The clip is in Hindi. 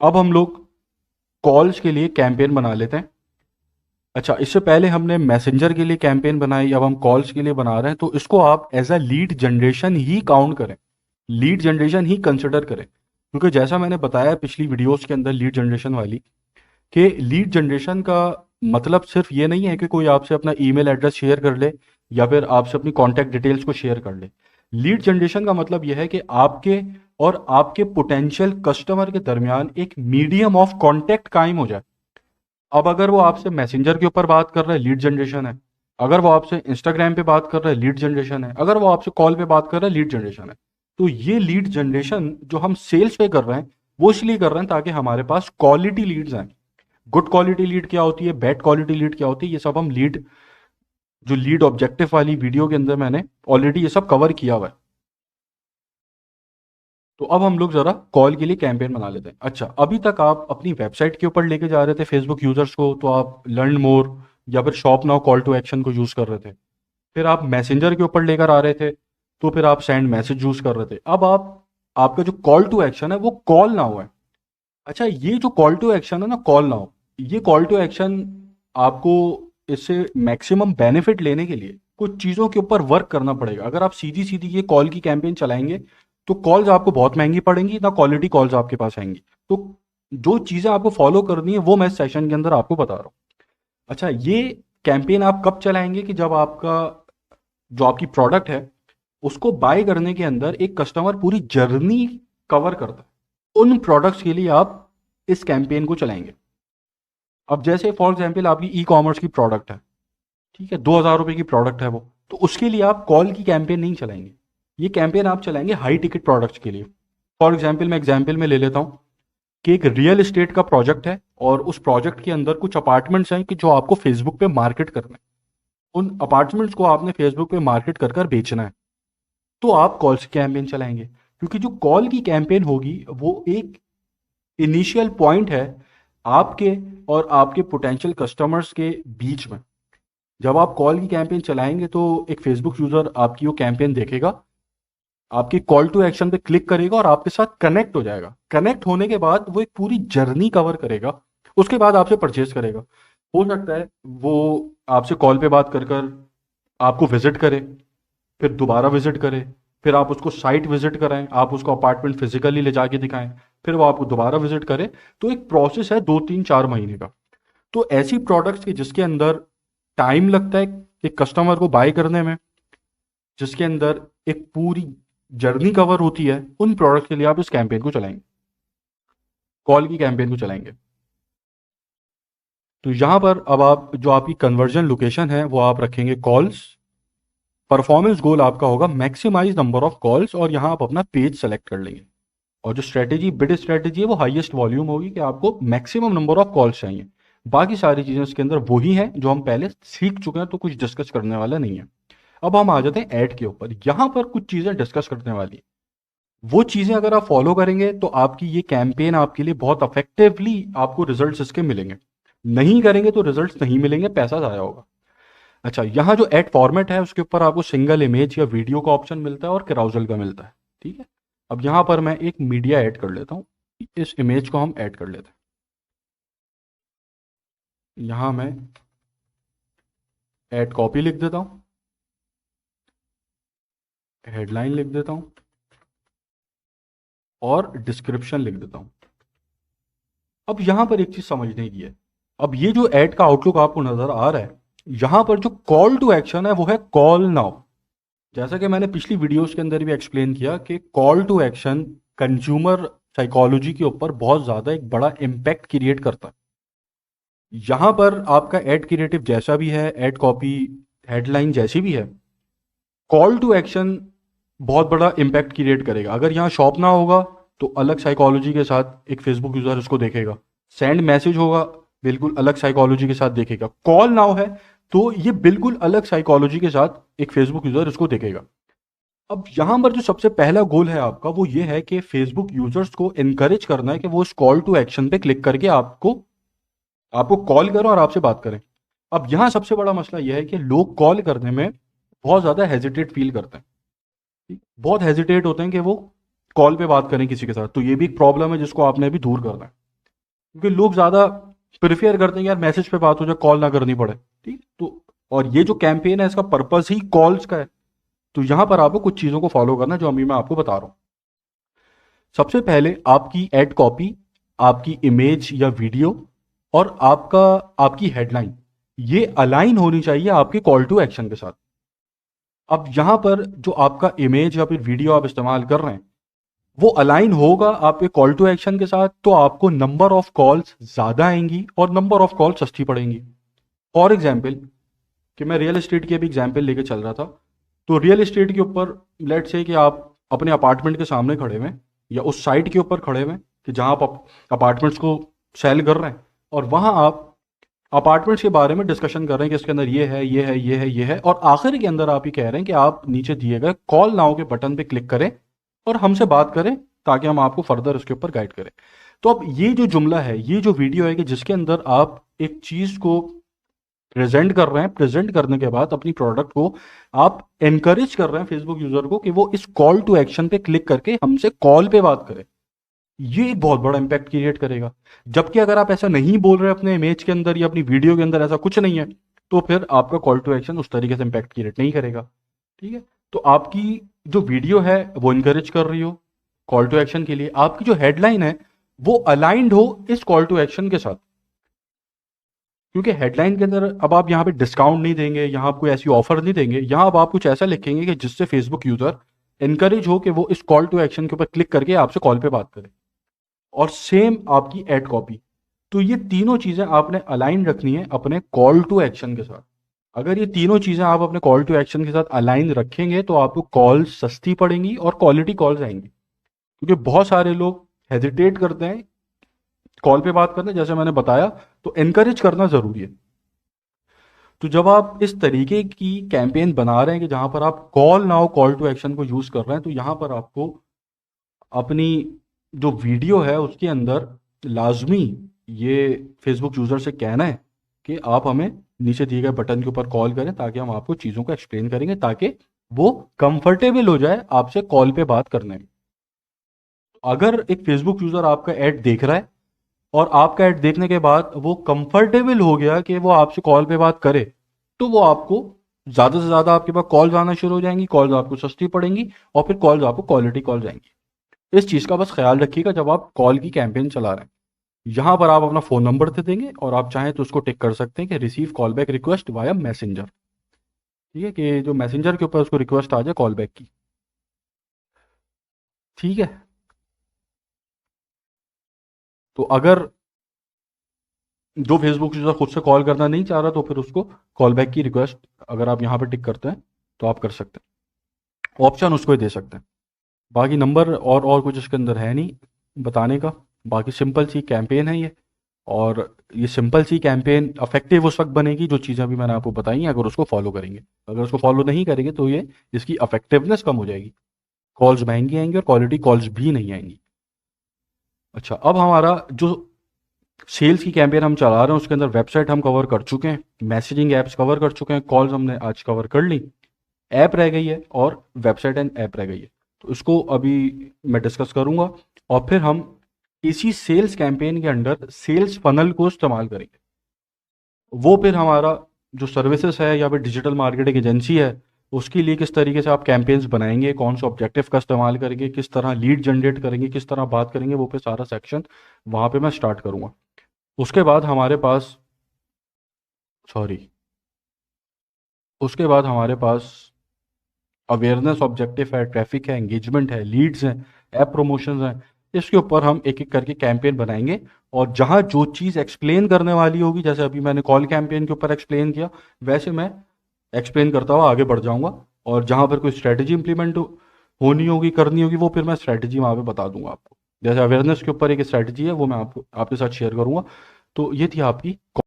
अब हम लोग कॉल्स के लिए कैंपेन बना लेते हैं। अच्छा, इससे पहले हमने मैसेंजर के लिए कैंपेन बनाई, अब हम कॉल्स के लिए बना रहे हैं, तो इसको आप एज अ लीड जनरेशन ही काउंट करें, लीड जनरेशन ही कंसिडर करें। क्योंकि जैसा मैंने बताया पिछली वीडियोस के अंदर लीड जनरेशन वाली, कि लीड जनरेशन का मतलब सिर्फ ये नहीं है कि कोई आपसे अपना ईमेल एड्रेस शेयर कर ले या फिर आपसे अपनी कॉन्टैक्ट डिटेल्स को शेयर कर ले। लीड जनरेशन का मतलब यह है कि आपके और आपके पोटेंशियल कस्टमर के दरमियान एक मीडियम ऑफ कॉन्टैक्ट कायम हो जाए। अब अगर वो आपसे मैसेंजर के ऊपर बात कर रहा है, लीड जनरेशन है। अगर वो आपसे इंस्टाग्राम पे बात कर रहा है, लीड जनरेशन है। अगर वो आपसे कॉल पे बात कर रहा है, लीड जनरेशन है। तो ये लीड जनरेशन जो हम सेल्स पे कर रहे हैं, वो इसलिए कर रहे हैं ताकि हमारे पास क्वालिटी लीड्स आए। गुड क्वालिटी लीड क्या होती है, बैड क्वालिटी लीड क्या होती है, ये सब हम लीड, जो लीड ऑब्जेक्टिव वाली वीडियो के अंदर मैंने ऑलरेडी ये सब कवर किया हुआ है। तो अब हम लोग जरा कॉल के लिए कैंपेन बना लेते हैं। अच्छा, अभी तक आप अपनी वेबसाइट के ऊपर लेके जा रहे थे फेसबुक यूजर्स को, तो आप लर्न मोर या फिर shop now call to action को यूज कर रहे थे। फिर आप मैसेंजर के ऊपर लेकर आ रहे थे, तो फिर आप सेंड मैसेज यूज कर रहे थे। अब आप, आपका जो कॉल टू एक्शन है वो कॉल नाउ है। अच्छा, ये जो कॉल टू एक्शन है ना, कॉल नाउ, ये कॉल टू एक्शन आपको इससे मैक्सिमम बेनिफिट लेने के लिए कुछ चीज़ों के ऊपर वर्क करना पड़ेगा। अगर आप सीधी सीधी ये कॉल की कैंपेन चलाएंगे तो कॉल्स आपको बहुत महंगी पड़ेंगी, ना क्वालिटी कॉल्स आपके पास आएंगी। तो जो चीज़ें आपको फॉलो करनी है वो मैं सेशन के अंदर आपको बता रहा हूँ। अच्छा, ये कैंपेन आप कब चलाएंगे कि जब आपका, जो आपकी प्रोडक्ट है, उसको बाय करने के अंदर एक कस्टमर पूरी जर्नी कवर करता है। उन प्रोडक्ट्स के लिए आप इस कैंपेन को चलाएंगे। अब जैसे फॉर एग्जांपल आपकी ई कॉमर्स की प्रोडक्ट है, ठीक है, 2,000 रुपए की प्रोडक्ट है वो, तो उसके लिए आप कॉल की कैंपेन नहीं चलाएंगे। ये कैंपेन आप चलाएंगे हाई टिकट प्रोडक्ट्स के लिए। फॉर एग्जांपल मैं एग्जांपल में ले लेता हूँ कि एक रियल एस्टेट का प्रोजेक्ट है और उस प्रोजेक्ट के अंदर कुछ अपार्टमेंट्स हैं कि जो आपको फेसबुक पे मार्केट करना है। उन अपार्टमेंट्स को आपने फेसबुक पे मार्केट कर कर बेचना है। तो आप कॉल से कैंपेन चलाएंगे, क्योंकि जो कॉल की कैंपेन होगी वो एक इनिशियल पॉइंट है आपके और आपके पोटेंशियल कस्टमर्स के बीच में। जब आप कॉल की कैंपेन चलाएंगे तो एक फेसबुक यूजर आपकी वो कैंपेन देखेगा, आपकी कॉल टू एक्शन पे क्लिक करेगा और आपके साथ कनेक्ट हो जाएगा। कनेक्ट होने के बाद वो एक पूरी जर्नी कवर करेगा, उसके बाद आपसे परचेज करेगा। हो सकता है वो आपसे कॉल पे बात कर कर आपको विजिट करे, फिर दोबारा विजिट करे, फिर आप उसको साइट विजिट कराएं, आप उसको अपार्टमेंट फिजिकली ले जाके दिखाएं, फिर वो आपको दोबारा विजिट करे। तो एक प्रोसेस है 2, 3, 4 महीने का। तो ऐसी प्रोडक्ट्स के जिसके अंदर टाइम लगता है कि कस्टमर को बाय करने में, जिसके अंदर एक पूरी जर्नी कवर होती है, उन प्रोडक्ट के लिए आप इस कैंपेन को चलाएंगे, कॉल की कैंपेन को चलाएंगे। तो यहां पर अब आप, जो आपकी कन्वर्जन लोकेशन है वो आप रखेंगे कॉल्स। परफॉर्मेंस गोल आपका होगा मैक्सिमाइज नंबर ऑफ कॉल्स, और यहां आप अपना पेज सेलेक्ट कर लेंगे। और जो स्ट्रेटेजी, बिड स्ट्रेटेजी है, वो हाईएस्ट वॉल्यूम होगी कि आपको मैक्सिमम नंबर ऑफ कॉल्स चाहिए। बाकी सारी चीजें इसके अंदर वही हैं जो हम पहले सीख चुके हैं, तो कुछ डिस्कस करने वाला नहीं है। अब हम आ जाते हैं ऐड के ऊपर। यहां पर कुछ चीजें डिस्कस करने वाली है। वो चीजें अगर आप फॉलो करेंगे तो आपकी ये कैंपेन आपके लिए बहुत इफेक्टिवली आपको रिजल्ट्स इसके मिलेंगे। नहीं करेंगे तो रिजल्ट्स नहीं मिलेंगे, पैसा ज़ाया होगा। अच्छा, यहाँ जो एड फॉर्मेट है उसके ऊपर आपको सिंगल इमेज या वीडियो का ऑप्शन मिलता है और कैराउजल का मिलता है, ठीक है। अब यहाँ पर मैं एक मीडिया ऐड कर लेता हूँ, इस इमेज को हम ऐड कर लेते हैं। यहाँ मैं ऐड कॉपी लिख देता हूँ, हेडलाइन लिख देता हूँ और डिस्क्रिप्शन लिख देता हूँ। अब यहाँ पर एक चीज समझने की है। अब ये जो ऐड का आउटलुक आपको नजर आ रहा है, यहाँ पर जो कॉल टू एक्शन है वो है कॉल नाउ। जैसा कि मैंने पिछली वीडियोस के अंदर भी एक्सप्लेन किया कि call to action consumer psychology के ऊपर बहुत ज़्यादा एक बड़ा इम्पैक्ट क्रिएट करता है। यहाँ पर आपका एड क्रिएटिव जैसा भी है, एड कॉपी, हेडलाइन जैसी भी है, कॉल टू एक्शन बहुत बड़ा इम्पैक्ट क्रिएट करेगा। अगर यहाँ शॉप ना होगा तो अलग साइकोलॉजी के साथ एक फेसबुक यूज़र उसको देखेगा। सेंड मैसेज होगा, बिल्कुल अलग साइकोलॉजी के साथ देखेगा। कॉल नाउ है तो ये बिल्कुल अलग साइकोलॉजी के साथ एक फेसबुक यूज़र उसको देखेगा। अब यहां पर जो सबसे पहला गोल है आपका वो ये है कि फेसबुक यूजर्स को एनकरेज करना है कि वो इस कॉल टू एक्शन पे क्लिक करके आपको आपको कॉल करें और आपसे बात करें। अब यहां सबसे बड़ा मसला यह है कि लोग कॉल करने में बहुत ज्यादा हेजिटेट फील करते हैं, बहुत हेजिटेट होते हैं कि वो कॉल पे बात करें किसी के साथ। तो ये भी एक प्रॉब्लम है जिसको आपने अभी दूर करना है। क्योंकि लोग ज़्यादा प्रिफेयर करते हैं कि यार मैसेज पे बात हो जाए, कॉल ना करनी पड़े। ठीक, तो और ये जो कैंपेन है इसका पर्पस ही कॉल्स का है। तो यहाँ पर आपको कुछ चीज़ों को फॉलो करना है, जो अभी मैं आपको बता रहा हूँ। सबसे पहले आपकी एड कॉपी, आपकी इमेज या वीडियो और आपकी हेडलाइन, ये अलाइन होनी चाहिए आपके कॉल टू एक्शन के साथ। अब यहाँ पर जो आपका इमेज या फिर वीडियो आप इस्तेमाल कर रहे हैं, वो अलाइन होगा आपके कॉल टू एक्शन के साथ, तो आपको नंबर ऑफ कॉल्स ज़्यादा आएंगी और नंबर ऑफ कॉल सस्ती पड़ेंगी। फॉर एग्जाम्पल, कि मैं रियल एस्टेट की अभी एग्जाम्पल लेके चल रहा था, तो रियल एस्टेट के ऊपर लेट से कि आप अपने अपार्टमेंट के सामने खड़े हुए हैं या उस साइट के ऊपर खड़े हुए हैं कि जहां आप अपार्टमेंट्स को सेल कर रहे हैं, और वहां आप अपार्टमेंट्स के बारे में डिस्कशन कर रहे हैं कि इसके अंदर ये है, ये है, ये है, ये है, और आखिर के अंदर आप ये कह रहे हैं कि आप नीचे दिए गए कॉल नाउ के बटन पे क्लिक करें और हमसे बात करें, ताकि हम आपको फर्दर इसके ऊपर गाइड करें। तो अब ये जो जुमला है, ये जो वीडियो है कि जिसके अंदर आप एक चीज को प्रेजेंट कर रहे हैं, प्रेजेंट करने के बाद अपनी प्रोडक्ट को आप एनकरेज कर रहे हैं फेसबुक यूजर को कि वो इस कॉल टू एक्शन पे क्लिक करके हमसे कॉल पे बात करें, ये एक बहुत बड़ा इंपैक्ट क्रिएट करेगा। जबकि अगर आप ऐसा नहीं बोल रहे अपने इमेज के अंदर या अपनी वीडियो के अंदर, ऐसा कुछ नहीं है, तो फिर आपका कॉल टू एक्शन उस तरीके से इंपैक्ट क्रिएट नहीं करेगा। ठीक है, तो आपकी जो वीडियो है वो इंकरेज कर रही हो कॉल टू एक्शन के लिए, आपकी जो हेडलाइन है वो अलाइंड हो इस कॉल टू एक्शन के साथ। क्योंकि हेडलाइन के अंदर अब आप यहाँ पे डिस्काउंट नहीं देंगे, यहाँ आप कोई ऐसी ऑफर नहीं देंगे, यहाँ अब आप कुछ ऐसा लिखेंगे कि जिससे फेसबुक यूजर इनकरेज हो कि वो इस कॉल टू एक्शन के ऊपर क्लिक करके आपसे कॉल पे बात करे। और सेम आपकी एड कॉपी, तो ये तीनों चीजें आपने अलाइन रखनी है अपने कॉल टू एक्शन के साथ। अगर ये तीनों चीजें आप अपने कॉल टू एक्शन के साथ अलाइन रखेंगे तो आपको कॉल सस्ती पड़ेंगी और क्वालिटी कॉल्स आएंगी। क्योंकि बहुत सारे लोग हेजिटेट करते हैं कॉल पे बात करने, जैसे मैंने बताया, तो एनकरेज करना जरूरी है। तो जब आप इस तरीके की कैंपेन बना रहे हैं कि जहां पर आप call now call to action को यूज कर रहे हैं, तो यहां पर आपको अपनी जो वीडियो है उसके अंदर लाजमी ये फेसबुक यूजर से कहना है कि आप हमें नीचे दिए गए बटन के ऊपर कॉल करें, ताकि हम आपको चीज़ों को एक्सप्लेन करेंगे, ताकि वो कंफर्टेबल हो जाए आपसे कॉल पे बात करने में। अगर एक फेसबुक यूजर आपका ऐड देख रहा है और आपका ऐड देखने के बाद वो कंफर्टेबल हो गया कि वो आपसे कॉल पे बात करे, तो वो आपको ज़्यादा से ज़्यादा आपके पास कॉल्स आना शुरू हो जाएंगी, कॉल्स आपको सस्ती पड़ेंगी और फिर कॉल्स आपको क्वालिटी कॉल्स आएंगी। इस चीज़ का बस ख्याल रखिएगा जब आप कॉल की कैंपेन चला रहे हैं। यहाँ पर आप अपना फ़ोन नंबर दे देंगे और आप चाहें तो उसको टिक कर सकते हैं कि receive call back request via messenger. ठीक है, कि जो मैसेंजर के ऊपर उसको रिक्वेस्ट आ जाए कॉल बैक की। ठीक है, तो अगर जो फेसबुक यूज़र खुद से कॉल करना नहीं चाह रहा, तो फिर उसको कॉल बैक की रिक्वेस्ट अगर आप यहाँ पर टिक करते हैं तो आप कर सकते हैं, ऑप्शन उसको ही दे सकते हैं। बाकी नंबर और कुछ इसके अंदर है नहीं बताने का। बाकी सिंपल सी कैंपेन है ये, और ये सिंपल सी कैंपेन अफेक्टिव उस वक्त बनेगी जो चीज़ें अभी मैंने आपको बताई हैं, अगर उसको फॉलो करेंगे। अगर उसको फॉलो नहीं करेंगे तो ये इसकी अफेक्टिवनेस कम हो जाएगी, कॉल्स महंगी आएंगी और क्वालिटी कॉल्स भी नहीं आएंगी। अच्छा, अब हमारा जो सेल्स की कैंपेन हम चला रहे हैं उसके अंदर वेबसाइट हम कवर कर चुके हैं, मैसेजिंग ऐप्स कवर कर चुके हैं, कॉल्स हमने आज कवर कर ली, ऐप रह गई है और वेबसाइट एंड ऐप रह गई है। तो इसको अभी मैं डिस्कस करूंगा और फिर हम इसी सेल्स कैंपेन के अंडर सेल्स फनल को इस्तेमाल करेंगे। वो फिर हमारा जो सर्विसेज है या फिर डिजिटल मार्केटिंग एजेंसी है, उसके लिए किस तरीके से आप कैंपेन्स बनाएंगे, कौन से ऑब्जेक्टिव का इस्तेमाल करेंगे, किस तरह लीड जनरेट करेंगे, किस तरह बात करेंगे, वो पे सारा सेक्शन वहाँ पे मैं स्टार्ट करूँगा। उसके बाद हमारे पास सॉरी उसके बाद हमारे पास अवेयरनेस ऑब्जेक्टिव है, ट्रैफिक है, एंगेजमेंट है, लीड्स हैं, ऐप प्रमोशंस हैं। इसके ऊपर हम एक एक करके कैंपेन बनाएंगे, और जहां जो चीज़ एक्सप्लेन करने वाली होगी, जैसे अभी मैंने कॉल कैंपेन के ऊपर एक्सप्लेन किया, वैसे मैं एक्सप्लेन करता हुआ आगे बढ़ जाऊंगा। और जहां पर कोई स्ट्रैटेजी इंप्लीमेंट होनी होगी, करनी होगी, वो फिर मैं स्ट्रैटेजी वहां पे बता दूंगा आपको। जैसे अवेयरनेस के ऊपर एक स्ट्रैटेजी है, वो मैं आपको आपके साथ शेयर करूंगा। तो ये थी आपकी